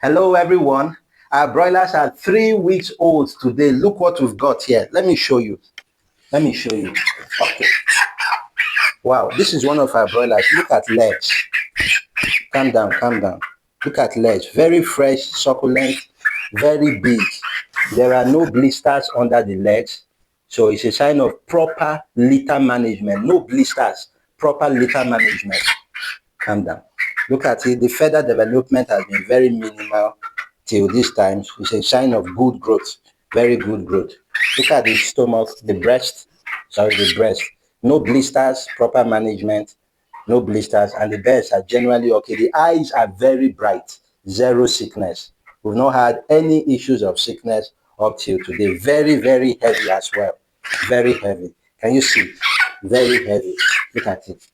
Hello everyone. Our broilers are 3 weeks old today. Look what we've got here. Let me show you. Okay. Wow, this is one of our broilers. Look at legs. Calm down. Look at legs. Very fresh, succulent, very big. There are no blisters under the legs. So it's a sign of proper litter management. No blisters, proper litter management. Calm down. Look at it. The feather development has been very minimal till this time. It's a sign of good growth, very good growth. Look at the stomach, the breast. No blisters, proper management, no blisters, and the birds are generally okay. The eyes are very bright, zero sickness. We've not had any issues of sickness up till today. Very, very heavy as well. Very heavy. Can you see? Very heavy. Look at it.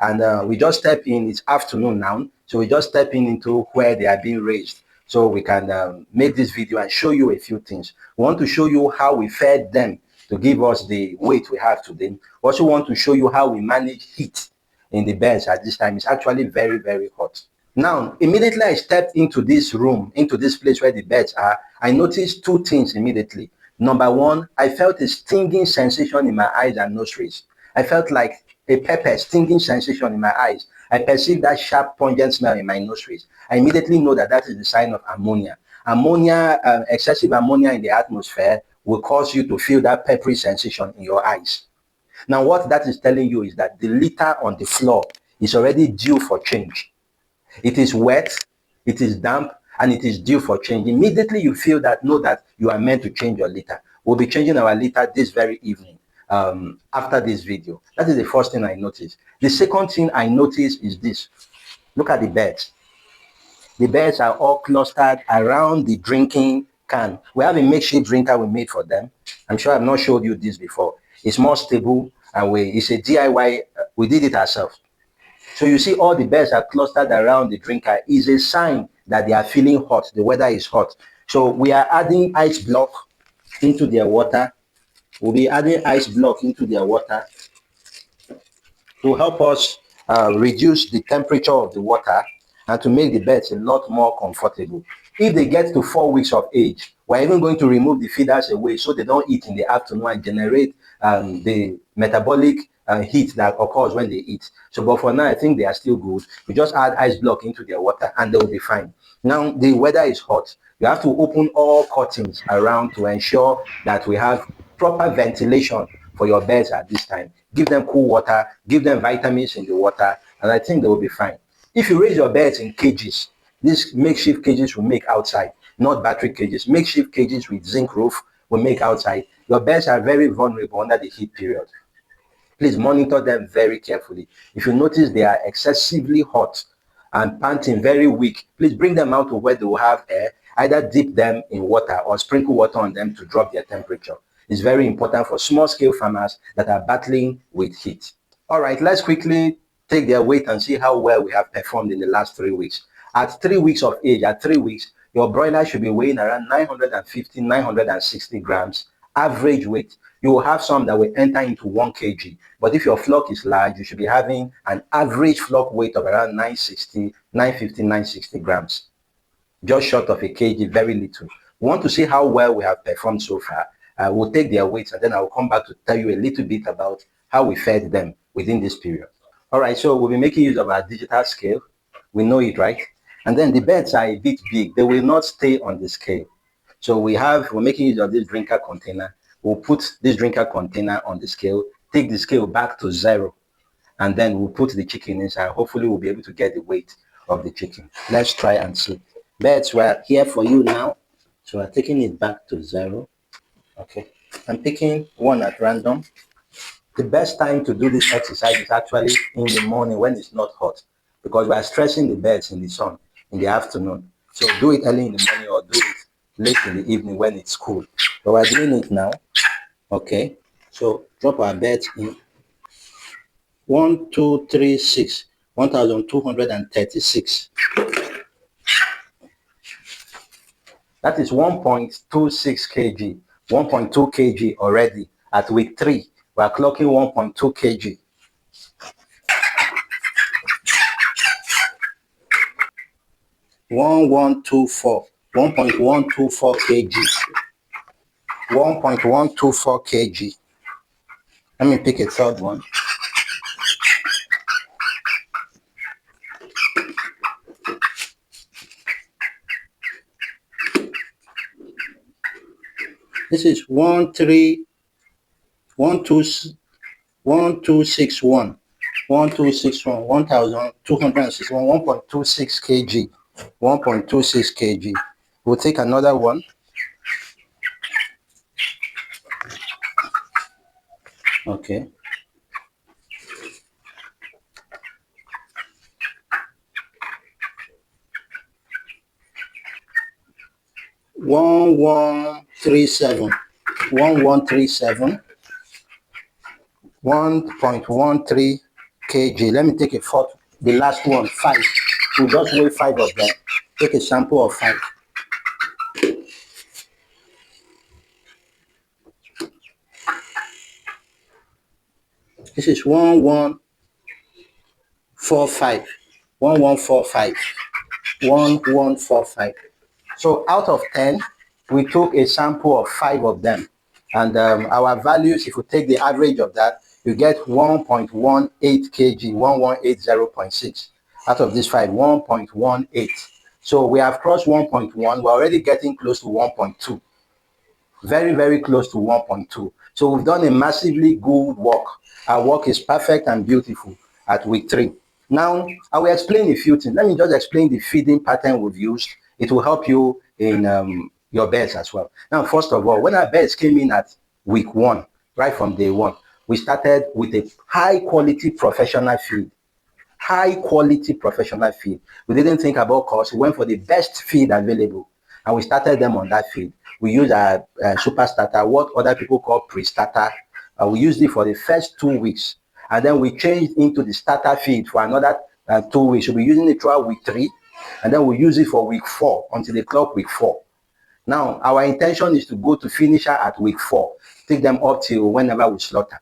And we just step in. It's afternoon now, so we just step in into where they are being raised, so we can make this video and show you a few things. We want to show you how we fed them to give us the weight we have today. We also want to show you how we manage heat in the birds at this time. It's actually very, very hot. Now, immediately I stepped into this room, into this place where the birds are, I noticed two things immediately. Number one, I felt a stinging sensation in my eyes and nostrils. I felt like a pepper stinging sensation in my eyes. I perceived that sharp, pungent smell in my nostrils. I immediately know that that is the sign of ammonia. Excessive ammonia in the atmosphere will cause you to feel that peppery sensation in your eyes. Now, what that is telling you is that the litter on the floor is already due for change. It is wet, it is damp, and it is due for change. Immediately you feel that, know that you are meant to change your litter. We'll be changing our litter this very evening. After this video. That is the first thing I noticed. The second thing I noticed is this. Look at the beds. The beds are all clustered around the drinking can. We have a makeshift drinker we made for them. I'm sure I've not showed you this before. It's more stable and it's a DIY. We did it ourselves. So you see all the beds are clustered around the drinker is a sign that they are feeling hot. The weather is hot. So we are adding ice block into their water. We'll be adding ice block into their water to help us reduce the temperature of the water and to make the beds a lot more comfortable. If they get to 4 weeks of age, we're even going to remove the feeders away so they don't eat in the afternoon and generate the metabolic heat that occurs when they eat. So, but for now, I think they are still good. We just add ice block into their water and they will be fine. Now, the weather is hot. You have to open all curtains around to ensure that we have proper ventilation for your birds at this time. Give them cool water, give them vitamins in the water, and I think they will be fine. If you raise your birds in cages, these makeshift cages will make outside, not battery cages. Makeshift cages with zinc roof will make outside. Your birds are very vulnerable under the heat period. Please monitor them very carefully. If you notice they are excessively hot and panting, very weak, please bring them out to where they will have air. Either dip them in water or sprinkle water on them to drop their temperature. It's very important for small-scale farmers that are battling with heat. All right, let's quickly take their weight and see how well we have performed in the last 3 weeks. At 3 weeks of age, your broiler should be weighing around 950, 960 grams, average weight. You will have some that will enter into 1 kg. But if your flock is large, you should be having an average flock weight of around 960, 950, 960 grams. Just short of a kg, very little. We want to see how well we have performed so far. We'll take their weights and then I'll come back to tell you a little bit about how we fed them within this period. All right, so we'll be making use of our digital scale. We know it, right? And then the birds are a bit big. They will not stay on the scale. So we're making use of this drinker container. We'll put this drinker container on the scale, take the scale back to 0, and then we'll put the chicken inside. Hopefully we'll be able to get the weight of the chicken. Let's try and see. Birds, we're here for you now. So we're taking it back to 0. Okay. I'm picking one at random. The best time to do this exercise is actually in the morning when it's not hot, because we are stressing the birds in the sun in the afternoon. So do it early in the morning or do it late in the evening when it's cool. But we're doing it now. Okay. So drop our birds in. 1, 2, 3, 6. 1,236. That is 1.26 kg. 1.2 kg already at week 3. We are clocking 1.2 kg. 1124, 1.124 kg. 1.124 kg. Let me pick a third one. This is 1261, 1261, 1.26 kg, 1.26 kg. We'll take another one. Okay. One 1137, 1.13 kg. Let me take a fourth, the last one, 5. We'll just weigh 5 of them. Take a sample of 5. This is 1145, 1145, 1145. So out of 10, we took a sample of 5 of them. And our values, if we take the average of that, you get 1.18 kg, 1180.6. Out of this 5, 1.18. So we have crossed 1.1. We're already getting close to 1.2. Very, very close to 1.2. So we've done a massively good work. Our work is perfect and beautiful at week 3. Now, I will explain a few things. Let me just explain the feeding pattern we've used. It will help you in your birds as well. Now, first of all, when our birds came in at week 1, right from day 1, we started with a high quality professional feed. High quality professional feed. We didn't think about cost. We went for the best feed available and we started them on that feed. We used our super starter, what other people call pre-starter. We used it for the first 2 weeks, and then we changed into the starter feed for another 2 weeks. We'll be using it throughout week 3, and then we use it for week 4 until they clock week 4. Now, our intention is to go to finisher at week 4, take them up till whenever we slaughter.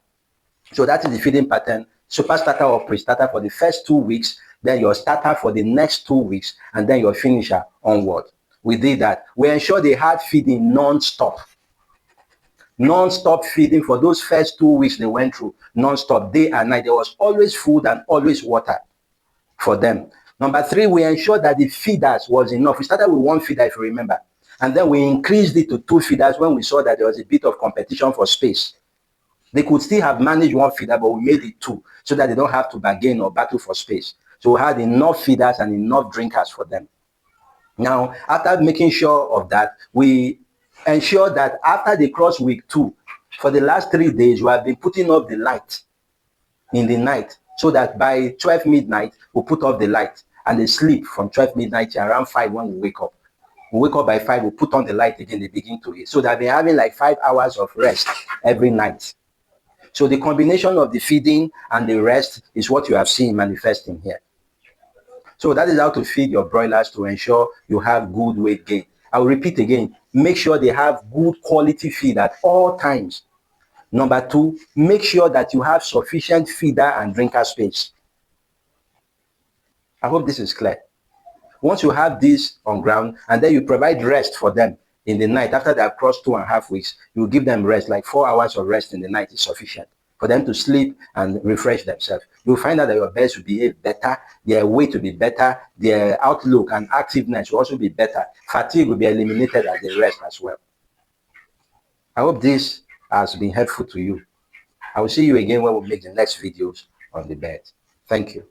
So that is the feeding pattern. Super starter or pre-starter for the first 2 weeks, then your starter for the next 2 weeks, and then your finisher onward. We did that. We ensured they had feeding non-stop. Non-stop feeding for those first 2 weeks they went through. Non-stop, day and night. There was always food and always water for them. Number 3, we ensured that the feeders was enough. We started with 1 feeder, if you remember. And then we increased it to 2 feeders when we saw that there was a bit of competition for space. They could still have managed 1 feeder, but we made it 2 so that they don't have to bargain or battle for space. So we had enough feeders and enough drinkers for them. Now, after making sure of that, we ensure that after they cross week 2, for the last 3 days, we have been putting off the light in the night so that by 12 midnight, we'll put off the light and they sleep from 12 midnight to around 5 when we wake up. We wake up by 5, we put on the light again, they begin to eat. So that they're having like 5 hours of rest every night. So the combination of the feeding and the rest is what you have seen manifesting here. So that is how to feed your broilers to ensure you have good weight gain. I will repeat again, make sure they have good quality feed at all times. Number 2, make sure that you have sufficient feeder and drinker space. I hope this is clear. Once you have this on ground and then you provide rest for them in the night, after they have crossed 2.5 weeks, you give them rest, like 4 hours of rest in the night is sufficient for them to sleep and refresh themselves. You'll find out that your birds will behave better, their weight will be better, their outlook and activeness will also be better. Fatigue will be eliminated as they rest as well. I hope this has been helpful to you. I will see you again when we make the next videos on the birds. Thank you.